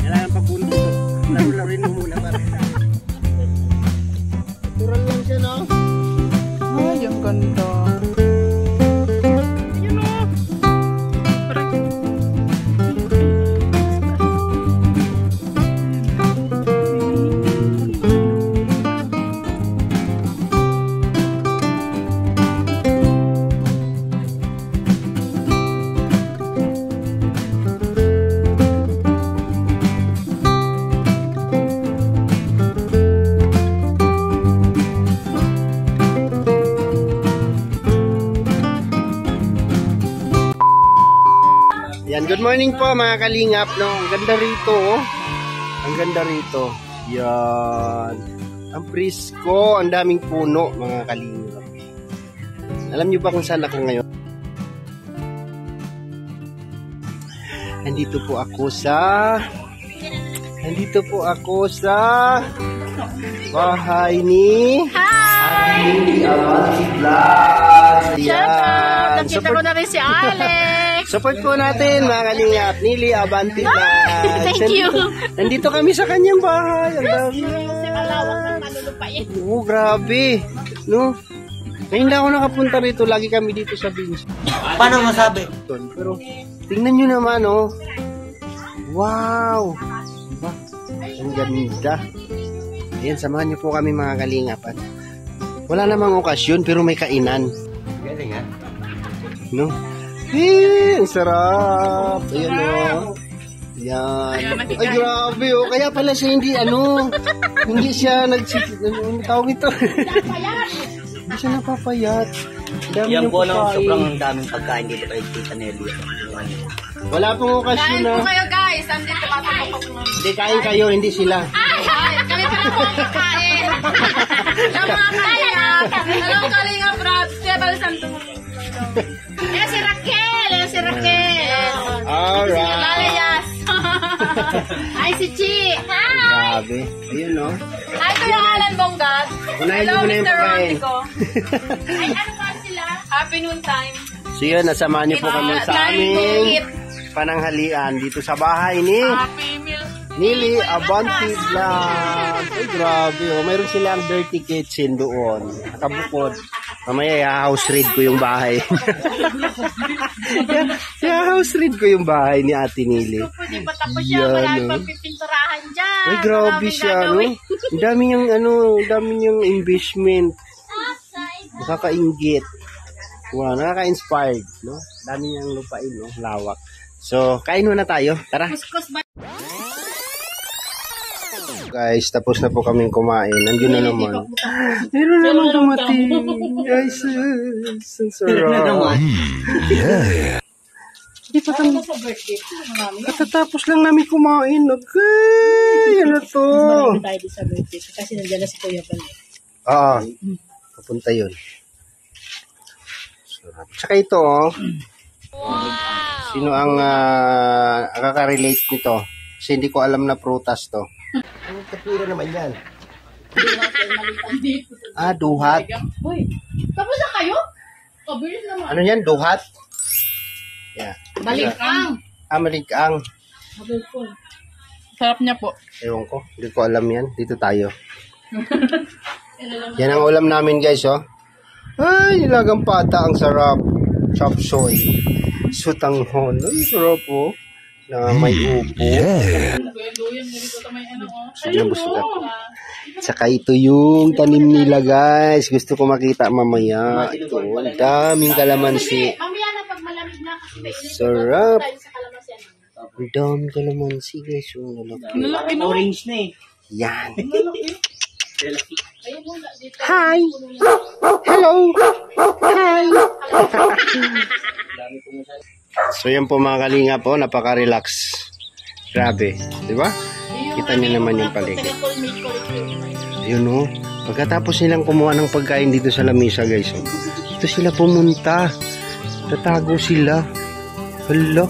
Kailangan pa punto. Laro-larin mo muna para. Natural lang siya, no? Ay, ang ganda. Yan, good morning po mga kalingap, no? Ang ganda rito, oh. Ang ganda rito. Yan. Ang presko, ang daming puno, mga kalingap. Alam niyo ba kung saan ako ngayon? Nandito po ako sa bahay ni Nili Abanti Vlog. Yan. Nakita ko na rin si Alex. Support po natin mga kalingap, Nili Abanti Vlog. Thank you. Nandito kami sa kanyang bahay. Ang dami. Oo, grabe. No? Ngayon na ako nakapunta rito. Lagi kami dito sa Beans. Paano masabi? Pero tingnan nyo naman, oh. Wow. Diba? Ang ganda. Ayan, samahan nyo po kami mga kalingap. Wala namang okasyon pero may kainan. Galing ha? No? Ang sarap. Ayan, oh. Yan. Ay, grabe, oh. Kaya pala siya hindi, hindi siya tawag ito. Hindi siya napapayat. Yan po lang, sobrang daming pagkain dito kay Tita Nelly. Wala pong okasyon na. Kain po kayo guys. Andito pasok po. Hindi, kain kayo, hindi sila. Ay, kami pa lang po kakain. Yung mga kalingap. Hello kalingap, Brad. Stebal Santo. Yan si Raquel. Alright. Malayas. Ay, si Chi. Hi. Grabe. Ayun, no? Hi, Kuya Alan Bonggad. Unahin Hello, mo na yung Mr. pagkain. Rontico. Ay, ano ba sila? Happy noon time. So yun, nasamahan niyo po kami sa aming pananghalian dito sa bahay ni Happy meal. Nili Abanti Vlog. Ay, grabe, oh. Mayroon silang dirty kitchen doon. Nakabukod. Mamaya, house raid ko yung bahay. House raid ko yung bahay ni Ate Nili. Pwede pa tapos siya. Marami pang pipinturahan dyan. Ay, grabe siya, no? Ang dami niyang investment. Nakakaingit. Wow, nakaka-inspired, no? Dami niyang lupain, no? Lawak. So, kain muna tayo. Tara. Guys, tapos na po kaming kumain. Nandiyon na naman. Meron naman dumating. Guys, ang sarap. Yeah. Hindi pa kami. Katatapos lang namin kumain. Okay, ano to? Tayo sa birthday kasi nandiyan na si Kuya Bal. Papunta yun. Sarap. Tsaka ito, oh. Sino ang kaka-relate nito? Kasi hindi ko alam na prutas to. Ang kapira naman yan. Duhat. Hoy, tapos na kayo? Kabilis naman. Ano yan? Duhat? Yeah. Balikang. Maligkaang. Sarap niya po. Ewan ko. Hindi ko alam yan. Dito tayo. Yan ang ulam namin, guys, oh. Ay, nilagang pata. Ang sarap. Chop suey. Sutanghon. Ay, sarap, oh. Na may upo. Yeah. Busog ako. Saka ito yung tanim nila, guys. Gusto ko makita mamaya. Ito, ang daming kalamansi. Mamaya na pag malamig na kasi mainit. Sarap. Tayo sa kalamansi. Ang daming kalamansi, guys. Yung lalaki. Orange na eh. Yan. Hi. Hello. Hi. So yan po mga kalinga po, napaka-relax. Grabe, di ba? Kita niyo naman yung paligid. Ayun, oh. Pagkatapos nilang kumuha ng pagkain dito sa lamesa, guys, oh. Dito sila pumunta. Tatago sila. Hala.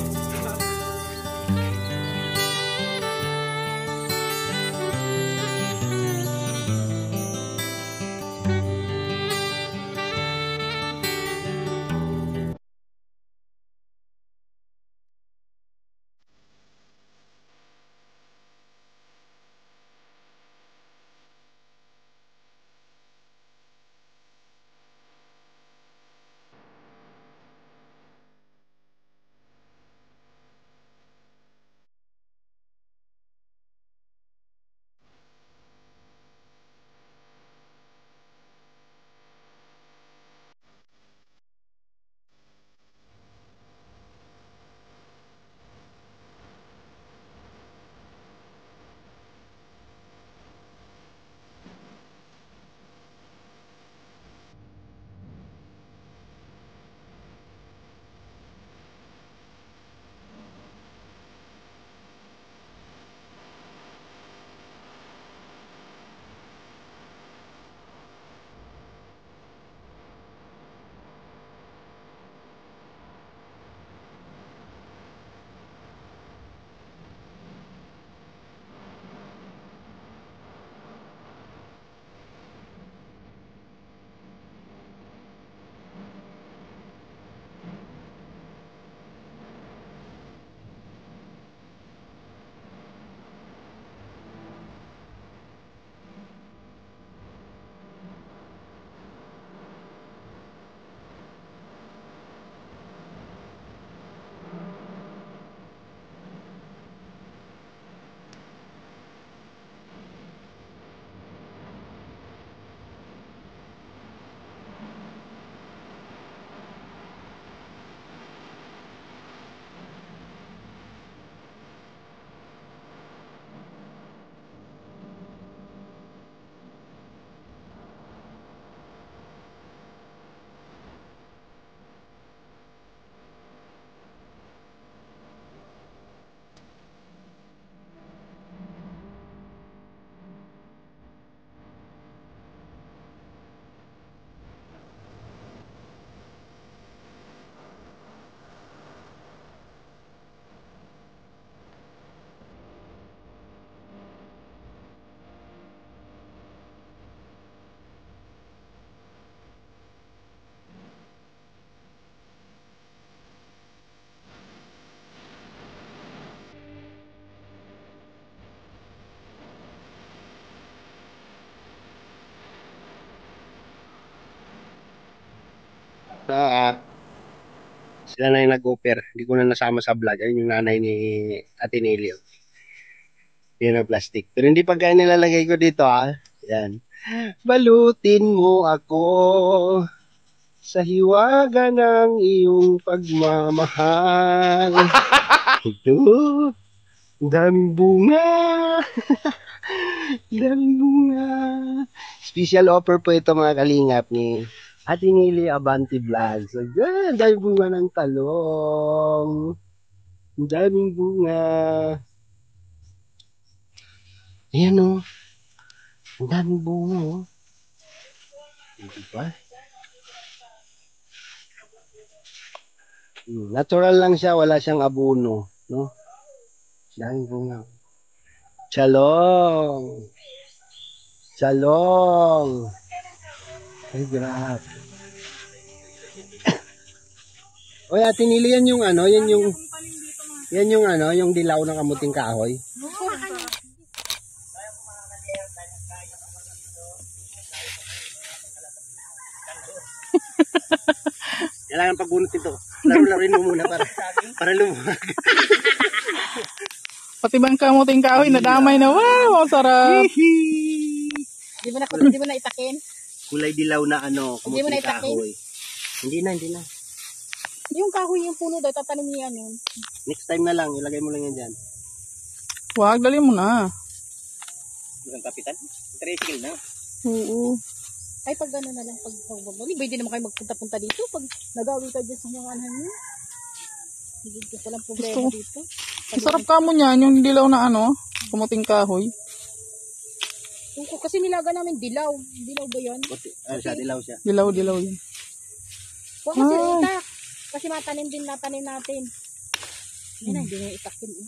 Sila na yung nag-offer. Hindi ko na nasama sa vlog. Ayun yung nanay ni Ate Nelly. Yan ang plastic. Pero hindi pagkain nilalagay ko dito Yan. Balutin mo ako sa hiwaga ng iyong pagmamahal. Ito, daming bunga. Daming bunga. Special offer po ito mga kalingap ni Ate Nelly Abante Vlog. So, yan, daming bunga ng talong. Daming bunga. Ayan o. Ang daming bunga o. Diba? Natural lang siya, wala siyang abono, no? Daming bunga. Chalong! Chalong! Ay, grabe. Oy, Ate Nili, yan yung ano, yan yung ano, yung dilaw ng kamuting kahoy. Kailangan pagbunot ito. Laro-laruin mo muna para lumuwag. Pati bang kamuting kahoy nadamay na. Wow, ang sarap. Di ba na itakin? Kulay dilaw na ano, Hindi mo na kamuting itakin? kahoy. Hindi na. Yung kahoy yung puno daw, tatanim niya yun. Next time na lang, ilagay mo lang yan dyan. Wag, dali mo na. Bukan kapitan. Tricycle na. Oo. Ay, pag gano'n na lang, pag pagbabali, pwede naman kayo magpunta-punta dito. Pag nagawi ka dyan sa mga ano nyo. Hindi ka walang problema Gusto ko. dito. Ang sarap ka mo niyan, yung dilaw na ano, kamuting kahoy. Kasi nilaga namin dilaw. Dilaw ba yun? Siya, dilaw siya. Dilaw yun. Huwag kasi Ay. itak. Kasi matanim natin. Yan na, hindi nga itakin eh.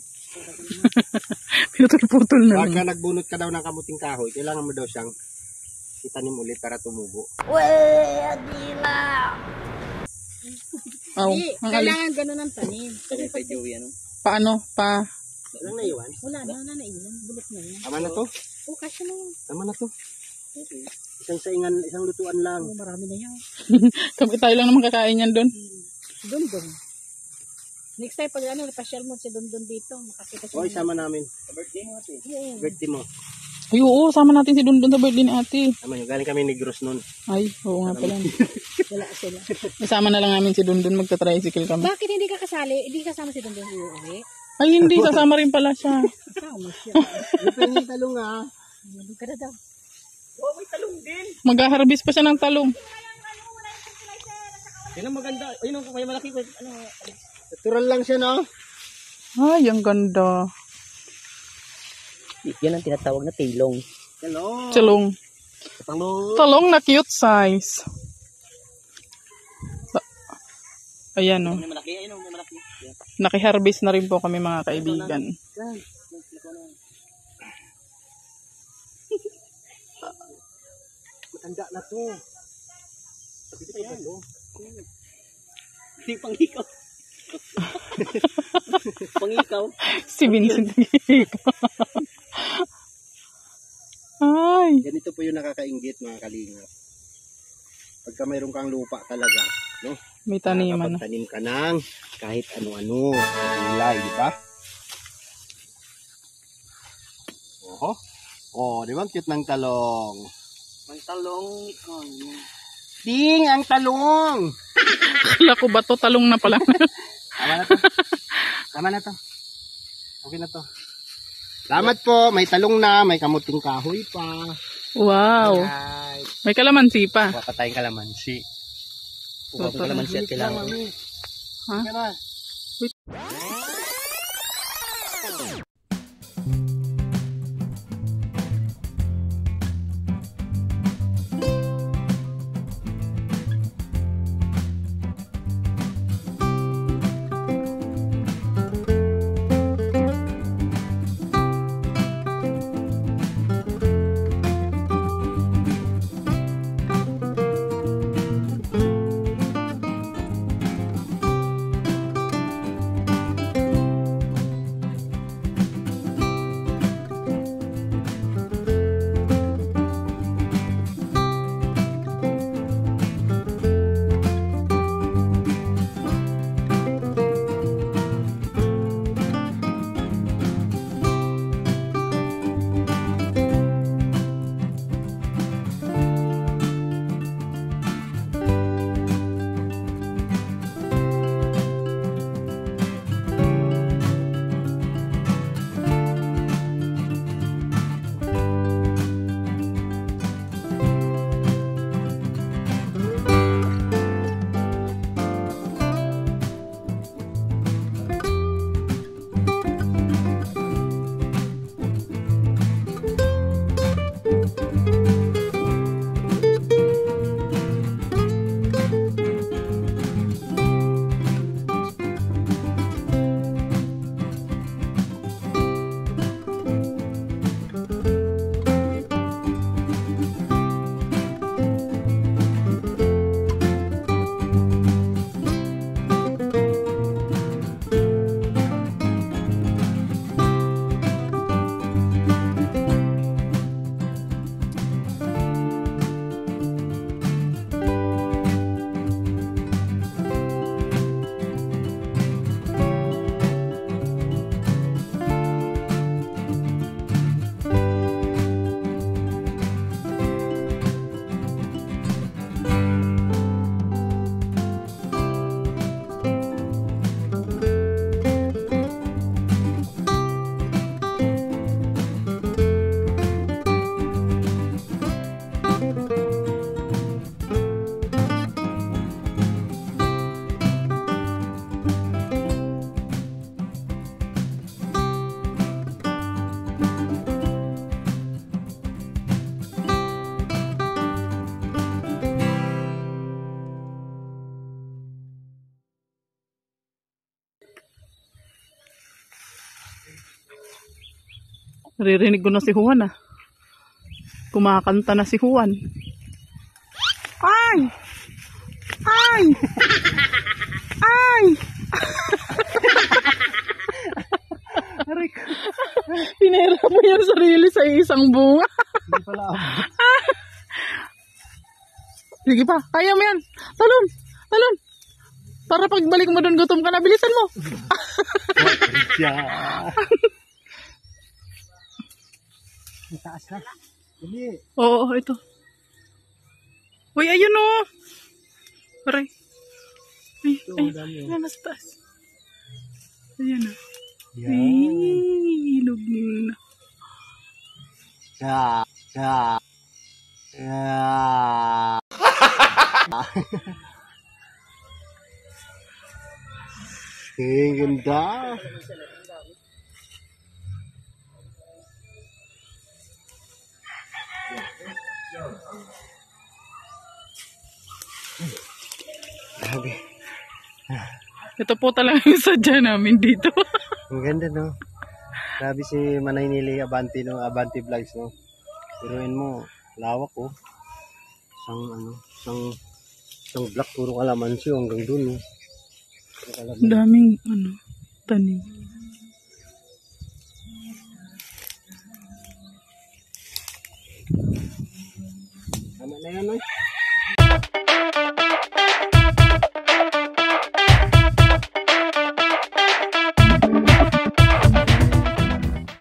Pinutol-putol na lang. Pagka nagbunot ka daw ng kamuting kahoy, kailangan mo daw siyang itanim ulit para tumubo. Aw, Hindi, ang alin. kailangan gano'n ang tanim. Kasi pag Paano? Walang naiwan. wala na ilan. Bulok na yan. Tama na to. Oh, kasya na yan. Tama na to. Isang saingan, isang lutuan lang. Oh, marami na yan. Kami tayo lang naman kakain yan doon. Dundun. Next time pag ano, napasyal mo si Dundun dito, makakita siya. O, isama namin. Birthday mo ate. Oo. Birthday mo. Ay, oo, sama natin si Dundun sa birthday ni ate. Tama nyo, galing kami ni Gross nun. Ay, oo nga pala. Wala sila. Isama na lang namin si Dundun, magta-tricycle kami. Bakit hindi ka kasali? Hindi kasama si Dundun sa uwi? Ay, hindi, sasama rin pala siya. Kasama siya. Yung talong Ano ka na daw? Mag-harvest pa siya ng talong. Yan ang maganda. Ayun ang kaya malaki ko. Ano? Natural lang siya, no? Ay, ang ganda. Yan ang tinatawag na tilong. Hello. Talong. Talong. Talong na cute size. Ayan o. May malaki. Ayun may malaki. Yan. Naki-harvest na rin po kami mga kaibigan. Matanda na to. Sabi ko ba to? Hindi pangikaw. Pangikaw. Si Vincent. Ay. Ganito po yung nakakaingit mga kalingap. Pagka mayroon kang lupa talaga, no? May taniman na. Nakakapagtanim ka ng kahit ano-ano. Gulay, di ba? Oho. Oh, di ba? Cute ng talong. May talong ikaw. Ding, ang talong! Akala ko ba to? Talong na pala. Tama na to. Tama na to. Okay na to. Salamat po. May talong na. May kamuting kahoy pa. Wow. Alright. May kalamansi pa. Kuha pa tayong kalamansi. Kuha ko naman siya kailangan. Ha? Yan Naririnig ko na si Juan ah. Kumakanta na si Juan. Ay! Ay! Ay! Pinahirap mo yung sarili sa isang bunga. Hindi pala abot. Sige pa, kaya mo yan. Talon! Talon! Para pagbalik mo doon, gutom ka na. Bilisan mo! Taas na. Hindi. Oo, ito. Uy, ayun o. Aray. Ay, ay, ay, nasa taas. Ayan o. Yan. Ay, ilog na. Ja. Ja. Ja. Ang ganda. Grabe. Ito po talaga yung sadya namin dito. Ang ganda, no? Grabe si Manay Nili Abanti, no? Abanti Vlogs, no? Piruin mo, lawak, oh. Isang black, puro kalamansi, hanggang dun, no? Puro kalamansi. Daming, tanim.